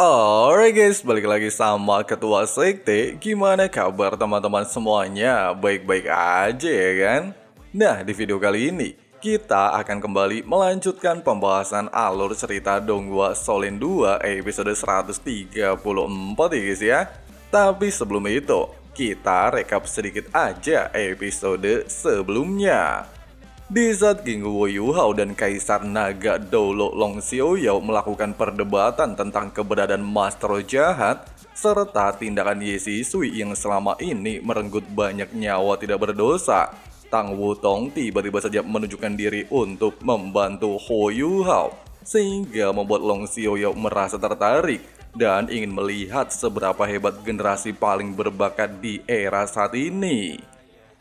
Alright guys, balik lagi sama Ketua Sekte. Gimana kabar teman-teman semuanya? Baik-baik aja ya kan? Nah, di video kali ini kita akan kembali melanjutkan pembahasan alur cerita Donghua Shaolin 2 episode 134 ya guys ya. Tapi sebelum itu, kita rekap sedikit aja episode sebelumnya. Di saat King Huo Yuhao dan Kaisar Naga Doulo Long Xiaoyao melakukan perdebatan tentang keberadaan Master Jahat serta tindakan Ye Shisui yang selama ini merenggut banyak nyawa tidak berdosa, Tang Wutong tiba-tiba saja menunjukkan diri untuk membantu Huo Yuhao sehingga membuat Long Xiaoyao merasa tertarik dan ingin melihat seberapa hebat generasi paling berbakat di era saat ini.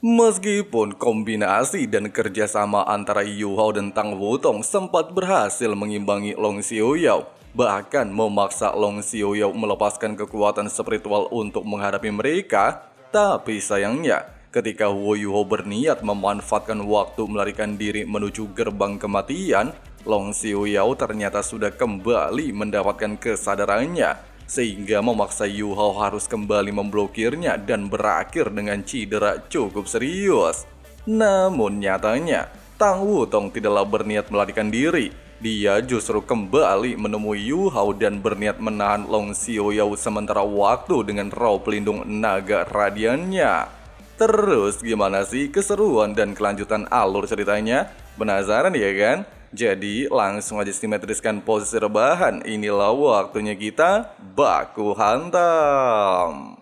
Meskipun kombinasi dan kerjasama antara Yuhao dan Tang Wutong sempat berhasil mengimbangi Long Xiaoyao, bahkan memaksa Long Xiaoyao melepaskan kekuatan spiritual untuk menghadapi mereka, tapi sayangnya ketika Huo Yuhao berniat memanfaatkan waktu melarikan diri menuju gerbang kematian, Long Xiaoyao ternyata sudah kembali mendapatkan kesadarannya, sehingga memaksa Yuhao harus kembali memblokirnya dan berakhir dengan cedera cukup serius. Namun nyatanya, Tang Wutong tidaklah berniat melarikan diri. Dia justru kembali menemui Yuhao dan berniat menahan Long Xiaoyao sementara waktu dengan roh pelindung naga radiannya. Terus gimana sih keseruan dan kelanjutan alur ceritanya? Penasaran ya kan? Jadi langsung aja simetriskan posisi rebahan. Inilah waktunya kita baku hantam.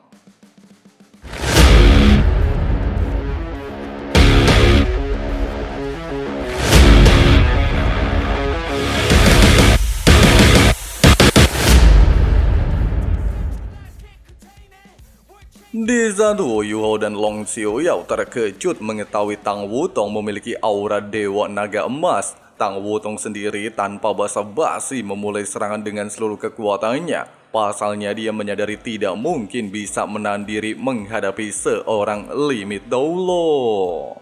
Di saat Huo Yuhao dan Long Xiaoyao terkejut mengetahui Tang Wutong memiliki aura Dewa Naga Emas, Tang Wutong sendiri tanpa basa-basi memulai serangan dengan seluruh kekuatannya. Pasalnya dia menyadari tidak mungkin bisa menahan diri menghadapi seorang limit Doulo.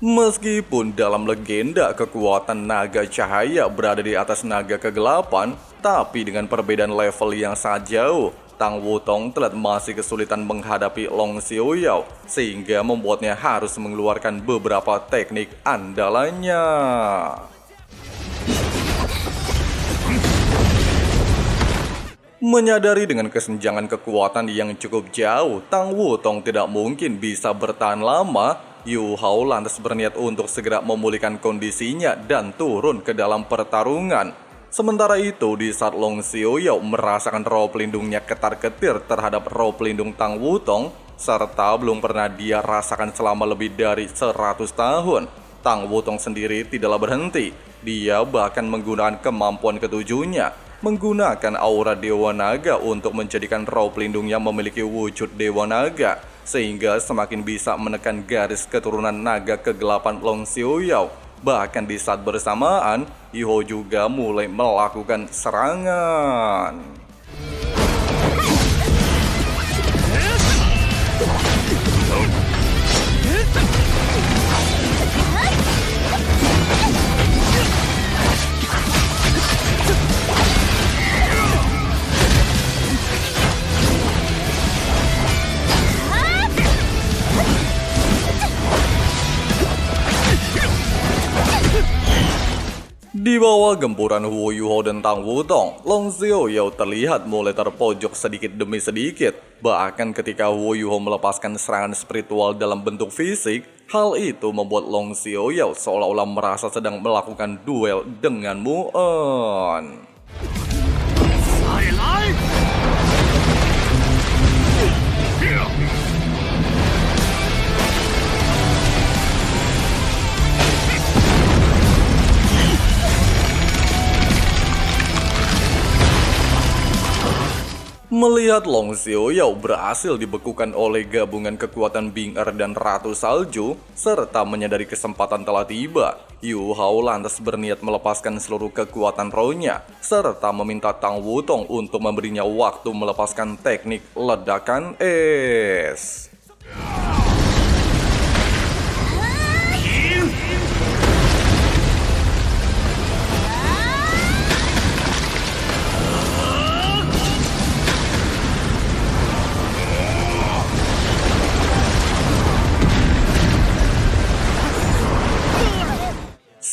Meskipun dalam legenda kekuatan naga cahaya berada di atas naga kegelapan, tapi dengan perbedaan level yang sangat jauh, Tang Wutong telah masih kesulitan menghadapi Long Xiaoyao sehingga membuatnya harus mengeluarkan beberapa teknik andalannya. Menyadari dengan kesenjangan kekuatan yang cukup jauh, Tang Wutong tidak mungkin bisa bertahan lama. Yuhao lantas berniat untuk segera memulihkan kondisinya dan turun ke dalam pertarungan. Sementara itu, di saat Long Xiaoyao merasakan roh pelindungnya ketar-ketir terhadap roh pelindung Tang Wutong, serta belum pernah dia rasakan selama lebih dari 100 tahun, Tang Wutong sendiri tidaklah berhenti. Dia bahkan menggunakan kemampuan ketujuhnya, menggunakan aura Dewa Naga untuk menjadikan roh pelindungnya memiliki wujud Dewa Naga, sehingga semakin bisa menekan garis keturunan naga kegelapan Long Xiaoyao. Bahkan di saat bersamaan, Yuhao juga mulai melakukan serangan. Di bawah gempuran Huo Yuhao dan Tang Wutong, Long Xiaoyao terlihat mulai terpojok sedikit demi sedikit. Bahkan ketika Huo Yuhao melepaskan serangan spiritual dalam bentuk fisik, hal itu membuat Long Xiaoyao seolah-olah merasa sedang melakukan duel dengan Mu'en. Melihat Long Xiaoyao berhasil dibekukan oleh gabungan kekuatan Bing Er dan Ratu Salju, serta menyadari kesempatan telah tiba, Yu Hao lantas berniat melepaskan seluruh kekuatan rohnya, serta meminta Tang Wutong untuk memberinya waktu melepaskan teknik ledakan es.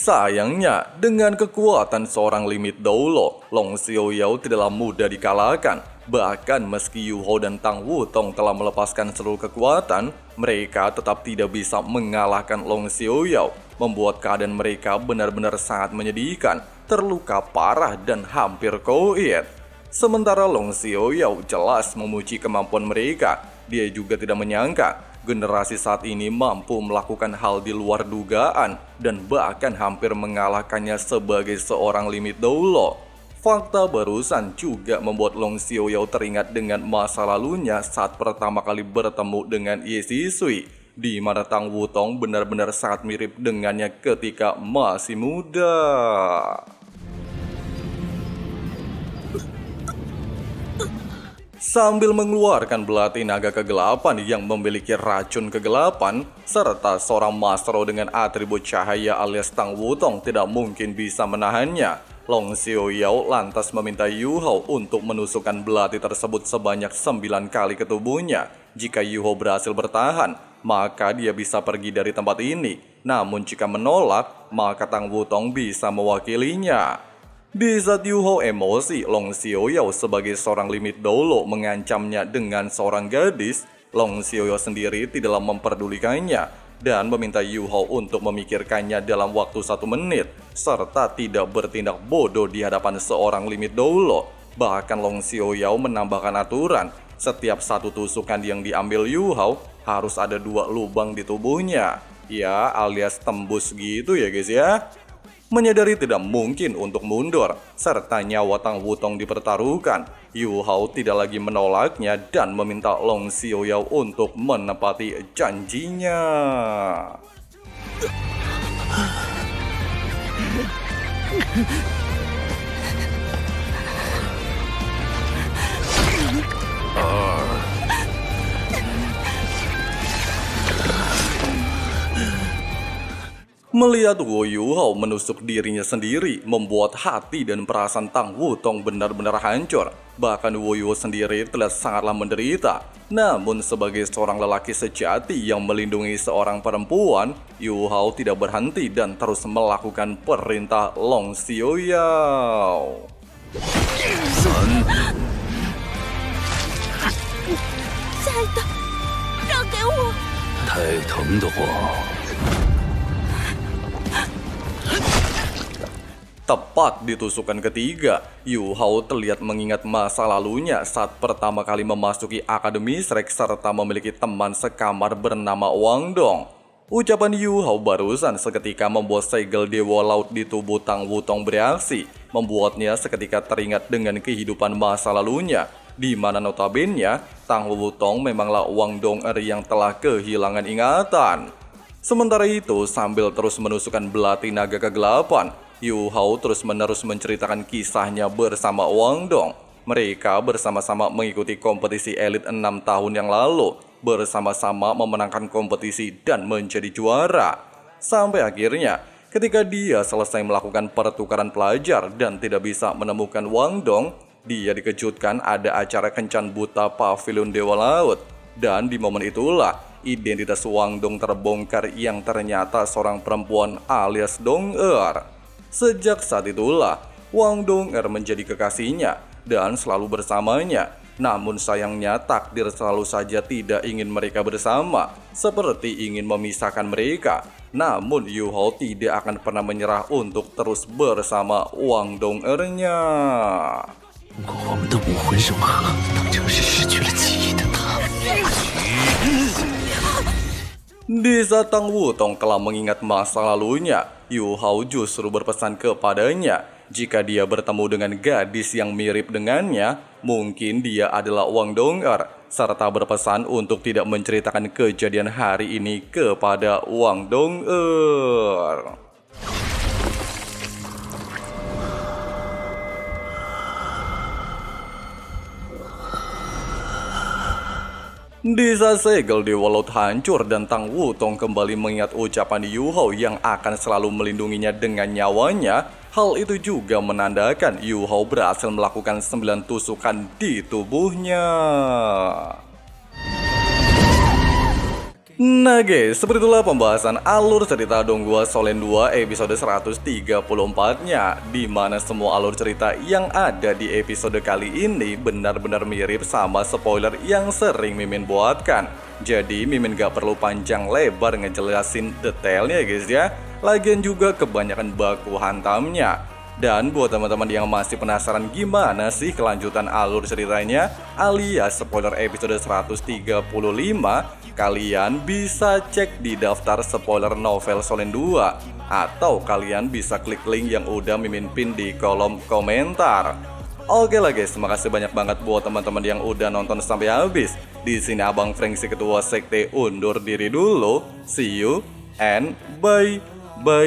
Sayangnya, dengan kekuatan seorang limit Doulo, Long Xiaoyao tidaklah mudah dikalahkan. Bahkan meski Yu Hao dan Tang Wutong telah melepaskan seluruh kekuatan, mereka tetap tidak bisa mengalahkan Long Xiaoyao, membuat keadaan mereka benar-benar sangat menyedihkan, terluka parah dan hampir koit. Sementara Long Xiaoyao jelas memuji kemampuan mereka, dia juga tidak menyangka generasi saat ini mampu melakukan hal di luar dugaan dan bahkan hampir mengalahkannya sebagai seorang limit Doulo. Fakta barusan juga membuat Long Xiaoyao teringat dengan masa lalunya saat pertama kali bertemu dengan Ye Sisui, di mana Tang Wutong benar-benar sangat mirip dengannya ketika masih muda. Sambil mengeluarkan belati naga kegelapan yang memiliki racun kegelapan, serta seorang Masro dengan atribut cahaya alias Tang Wutong tidak mungkin bisa menahannya. Long Xiaoyao lantas meminta Yu Hao untuk menusukkan belati tersebut sebanyak 9 kali ke tubuhnya. Jika Yu Hao berhasil bertahan, maka dia bisa pergi dari tempat ini. Namun jika menolak, maka Tang Wutong bisa mewakilinya. Di saat Yu Hao emosi, Long Xiaoyao sebagai seorang limit Doulo mengancamnya dengan seorang gadis. Long Xiaoyao sendiri tidaklah memperdulikannya dan meminta Yu Hao untuk memikirkannya dalam waktu 1 menit, serta tidak bertindak bodoh di hadapan seorang limit Doulo. Bahkan Long Xiaoyao menambahkan aturan, setiap satu tusukan yang diambil Yu Hao harus ada 2 lubang di tubuhnya. Ya, alias tembus gitu ya guys ya. Menyadari tidak mungkin untuk mundur, serta nyawa Tang Wutong dipertaruhkan, Yu Hao tidak lagi menolaknya dan meminta Long Xiaoyao untuk menepati janjinya. Melihat Wu Yu Hao menusuk dirinya sendiri, membuat hati dan perasaan Tang Wutong benar-benar hancur. Bahkan Wu Yu sendiri terlihat sangatlah menderita. Namun sebagai seorang lelaki sejati yang melindungi seorang perempuan, Yu Hao tidak berhenti dan terus melakukan perintah Long Xiaoyao. 下一刀，让给我！太疼得慌。 Tepat di tusukan ketiga, Yu Hao terlihat mengingat masa lalunya saat pertama kali memasuki Akademi Shrek serta memiliki teman sekamar bernama Wang Dong. Ucapan Yu Hao barusan seketika membuat segel Dewa Laut di tubuh Tang Wutong bereaksi, membuatnya seketika teringat dengan kehidupan masa lalunya, di mana notabene Tang Wutong memanglah Wang Dong yang telah kehilangan ingatan. Sementara itu, sambil terus menusukkan belati naga kegelapan, Yu Hao terus-menerus menceritakan kisahnya bersama Wang Dong. Mereka bersama-sama mengikuti kompetisi elit 6 tahun yang lalu, bersama-sama memenangkan kompetisi dan menjadi juara. Sampai akhirnya, ketika dia selesai melakukan pertukaran pelajar dan tidak bisa menemukan Wang Dong, dia dikejutkan ada acara kencan buta Pavilion Dewa Laut. Dan di momen itulah, identitas Wang Dong terbongkar yang ternyata seorang perempuan alias Dong Er. Sejak saat itulah, Wang Dong Er menjadi kekasihnya dan selalu bersamanya. Namun sayangnya takdir selalu saja tidak ingin mereka bersama, seperti ingin memisahkan mereka. Namun Yu Hao tidak akan pernah menyerah untuk terus bersama Wang Dong Er-nya. 如果我们的武魂融合，那就是失去了记忆的他。 Di saat Tang Wutong telah mengingat masa lalunya, Yu Hao justru berpesan kepadanya jika dia bertemu dengan gadis yang mirip dengannya, mungkin dia adalah Wang Dong'er, serta berpesan untuk tidak menceritakan kejadian hari ini kepada Wang Dong'er. Di saat segel di Laut hancur dan Tang Wutong kembali mengingat ucapan Yu Hao yang akan selalu melindunginya dengan nyawanya, hal itu juga menandakan Yu Hao berhasil melakukan 9 tusukan di tubuhnya. Nah guys, seperti itulah pembahasan alur cerita Donghua Shonen 2 episode 134-nya, di mana semua alur cerita yang ada di episode kali ini benar-benar mirip sama spoiler yang sering Mimin buatkan. Jadi Mimin gak perlu panjang lebar ngejelasin detailnya guys ya. Lagian juga kebanyakan baku hantamnya. Dan buat teman-teman yang masih penasaran gimana sih kelanjutan alur ceritanya alias spoiler episode 135, kalian bisa cek di daftar spoiler novel Shonen 2 atau kalian bisa klik link yang udah Mimin pin di kolom komentar. Oke lah guys, terima kasih banyak banget buat teman-teman yang udah nonton sampai habis. Di sini Abang Frengsi Ketua Sekte undur diri dulu. See you and bye-bye.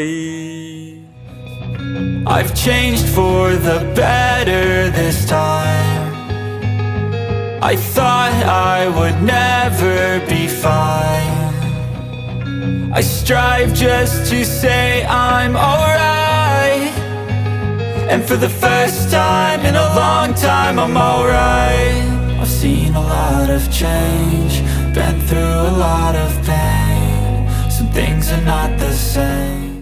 I've changed for the better this time. I thought I would never be fine. I strive just to say I'm alright. And for the first time in a long time I'm alright. I've seen a lot of change, been through a lot of pain. Some things are not the same.